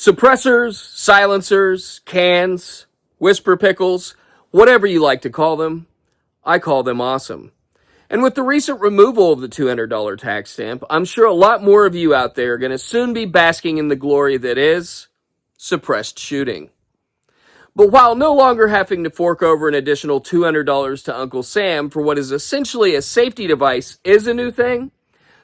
Suppressors, silencers, cans, whisper pickles, whatever you like to call them, I call them awesome. And with the recent removal of the $200 tax stamp, I'm sure a lot more of you out there are going to soon be basking in the glory that is suppressed shooting. But while no longer having to fork over an additional $200 to Uncle Sam for what is essentially a safety device is a new thing,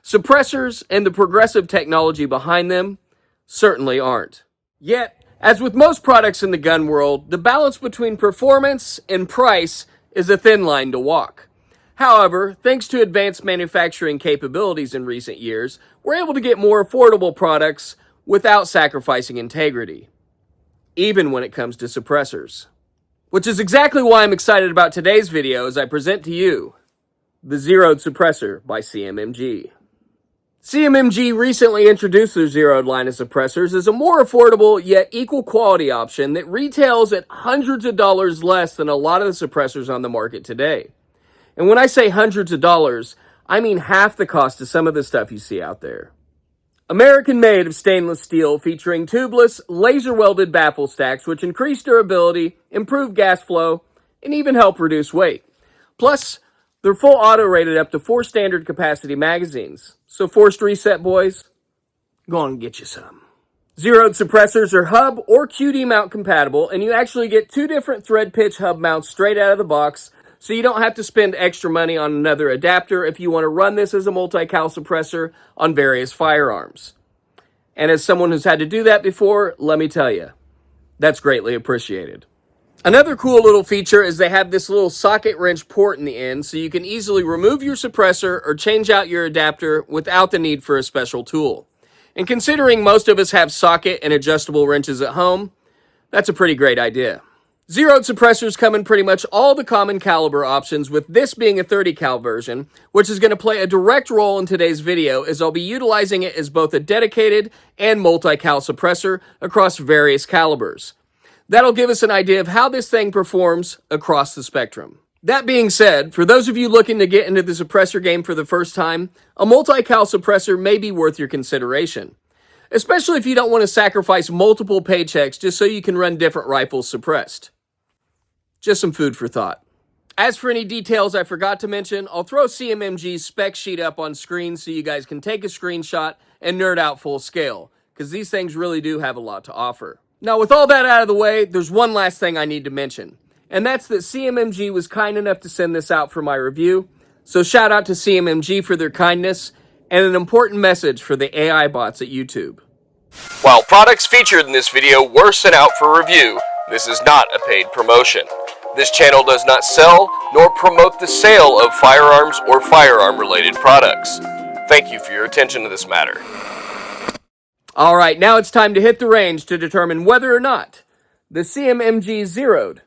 suppressors and the progressive technology behind them certainly aren't. Yet, as with most products in the gun world, the balance between performance and price is a thin line to walk. However, thanks to advanced manufacturing capabilities in recent years, we're able to get more affordable products without sacrificing integrity, even when it comes to suppressors. Which is exactly why I'm excited about today's video as I present to you the Zeroed Suppressor by CMMG. CMMG recently introduced their Zeroed line of suppressors as a more affordable yet equal quality option that retails at hundreds of dollars less than a lot of the suppressors on the market today. And when I say hundreds of dollars, I mean half the cost of some of the stuff you see out there. American made of stainless steel featuring tubeless, laser-welded baffle stacks which increase durability, improve gas flow, and even help reduce weight. Plus, they're full auto rated up to 4 standard capacity magazines. So forced reset, boys, go on and get you some. Zeroed suppressors are hub or QD mount compatible, and you actually get 2 different thread pitch hub mounts straight out of the box, so you don't have to spend extra money on another adapter if you want to run this as a multi-cal suppressor on various firearms. And as someone who's had to do that before, let me tell you, that's greatly appreciated. Another cool little feature is they have this little socket wrench port in the end, so you can easily remove your suppressor or change out your adapter without the need for a special tool. And considering most of us have socket and adjustable wrenches at home, that's a pretty great idea. Zeroed suppressors come in pretty much all the common caliber options, with this being a 30 cal version, which is going to play a direct role in today's video as I'll be utilizing it as both a dedicated and multi-cal suppressor across various calibers. That'll give us an idea of how this thing performs across the spectrum. That being said, for those of you looking to get into the suppressor game for the first time, a multi-cal suppressor may be worth your consideration, especially if you don't want to sacrifice multiple paychecks just so you can run different rifles suppressed. Just some food for thought. As for any details I forgot to mention, I'll throw CMMG's spec sheet up on screen so you guys can take a screenshot and nerd out full scale, because these things really do have a lot to offer. Now, with all that out of the way, there's one last thing I need to mention, and that's that CMMG was kind enough to send this out for my review, so shout out to CMMG for their kindness, and an important message for the AI bots at YouTube. While products featured in this video were sent out for review, this is not a paid promotion. This channel does not sell nor promote the sale of firearms or firearm-related products. Thank you for your attention to this matter. Alright, now it's time to hit the range to determine whether or not the CMMG Zeroed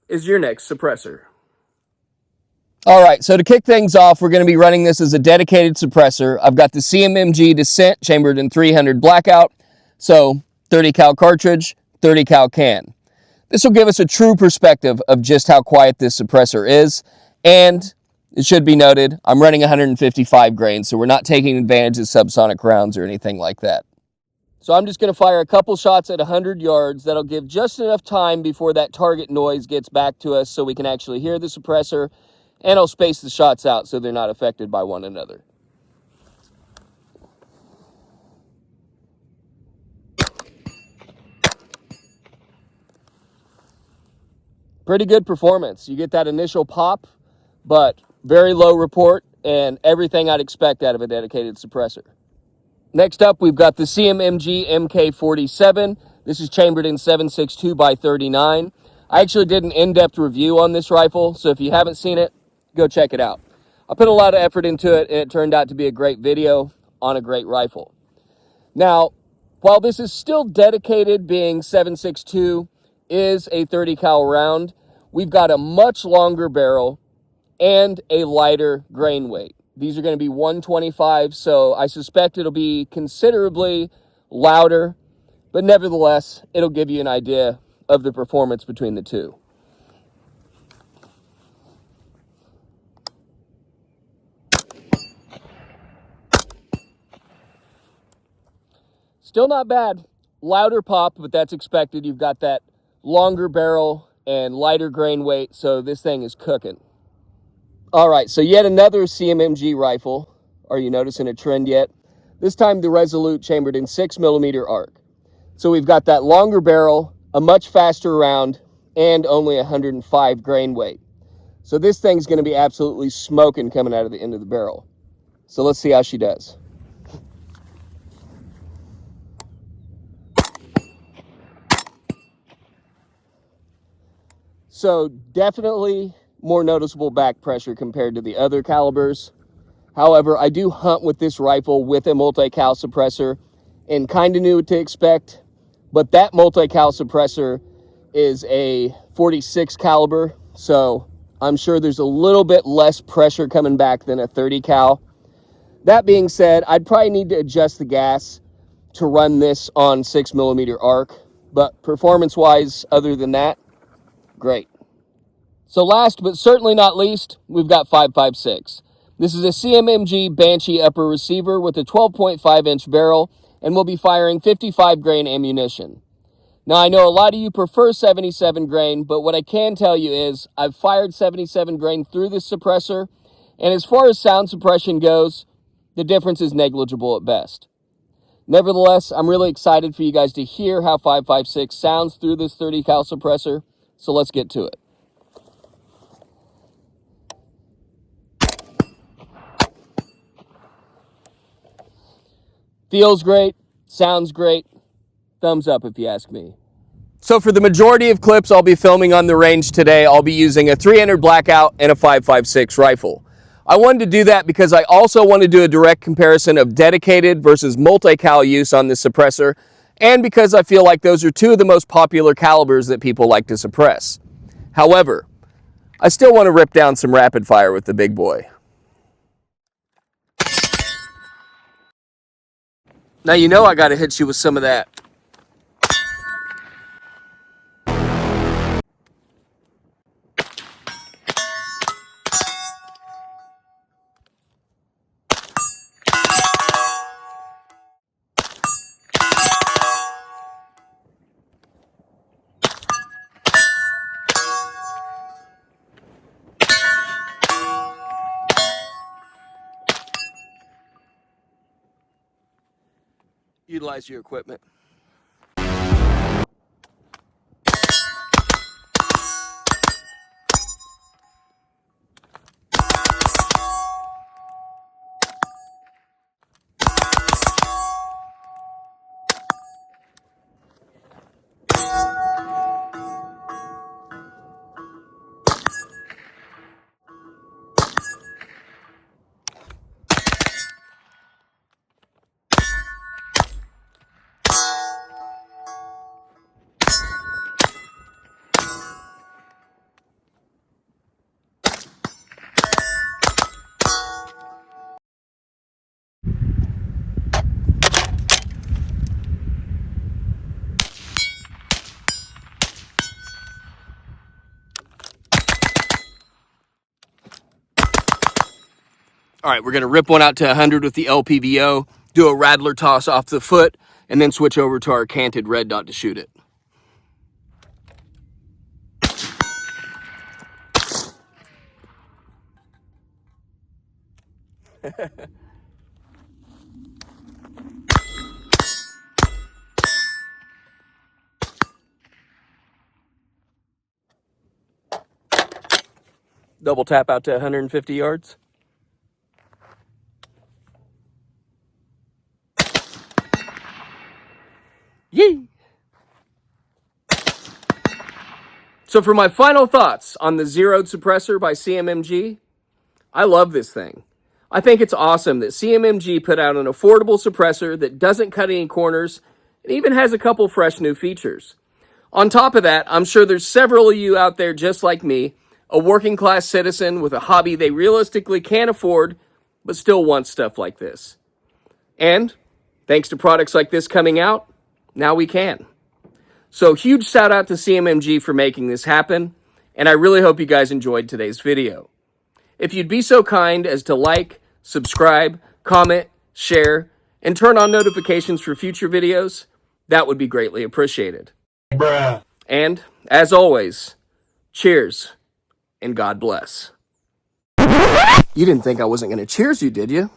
is your next suppressor. Alright, so to kick things off, we're going to be running this as a dedicated suppressor. I've got the CMMG Descent chambered in 300 Blackout, so 30 cal cartridge, 30 cal can. This will give us a true perspective of just how quiet this suppressor is, and it should be noted, I'm running 155 grains, so we're not taking advantage of subsonic rounds or anything like that. So I'm just going to fire a couple shots at 100 yards. That'll give just enough time before that target noise gets back to us so we can actually hear the suppressor, and I'll space the shots out so they're not affected by one another. Pretty good performance. You get that initial pop, but very low report and everything I'd expect out of a dedicated suppressor. Next up, we've got the CMMG MK47. This is chambered in 7.62 by 39. I actually did an in-depth review on this rifle, so if you haven't seen it, go check it out. I put a lot of effort into it, and it turned out to be a great video on a great rifle. Now, while this is still dedicated, being 7.62 is a 30 cal round, we've got a much longer barrel and a lighter grain weight. These are going to be 125, so I suspect it'll be considerably louder, but nevertheless, it'll give you an idea of the performance between the two. Still not bad. louder pop, but that's expected. You've got that longer barrel and lighter grain weight, so this thing is cooking. All right, so yet another CMMG rifle. Are you noticing a trend yet? This time the Resolute chambered in 6mm arc. So we've got that longer barrel, a much faster round, and only 105 grain weight. So this thing's going to be absolutely smoking coming out of the end of the barrel. So let's see how she does. So definitely more noticeable back pressure compared to the other calibers. However, I do hunt with this rifle with a multi-cal suppressor and kind of knew what to expect, but that multi-cal suppressor is a 46 caliber, so I'm sure there's a little bit less pressure coming back than a 30 cal. That being said, I'd probably need to adjust the gas to run this on 6mm arc, but performance-wise, other than that, great. So last but certainly not least, we've got 5.56. This is a CMMG Banshee upper receiver with a 12.5-inch barrel, and we'll be firing 55 grain ammunition. Now, I know a lot of you prefer 77 grain, but what I can tell you is I've fired 77 grain through this suppressor, and as far as sound suppression goes, the difference is negligible at best. Nevertheless, I'm really excited for you guys to hear how 5.56 sounds through this 30 cal suppressor, so let's get to it. Feels great, sounds great, thumbs up if you ask me. So for the majority of clips I'll be filming on the range today, I'll be using a 300 Blackout and a 5.56 rifle. I wanted to do that because I also want to do a direct comparison of dedicated versus multi-cal use on this suppressor, and because I feel like those are two of the most popular calibers that people like to suppress. However, I still want to rip down some rapid fire with the big boy. Now you know I gotta hit you with some of that. Utilize your equipment. All right, we're going to rip one out to 100 with the LPVO, do a rattler toss off the foot, and then switch over to our canted red dot to shoot it. Double tap out to 150 yards. Yee! So for my final thoughts on the Zeroed suppressor by CMMG, I love this thing. I think it's awesome that CMMG put out an affordable suppressor that doesn't cut any corners and even has a couple fresh new features. On top of that, I'm sure there's several of you out there just like me, a working class citizen with a hobby they realistically can't afford, but still want stuff like this. And thanks to products like this coming out, now we can. So huge shout out to CMMG for making this happen, and I really hope you guys enjoyed today's video. If you'd be so kind as to like, subscribe, comment, share, and turn on notifications for future videos, That would be greatly appreciated. Bruh. And, as always, cheers and God bless. You didn't think I wasn't going to cheers you, did you?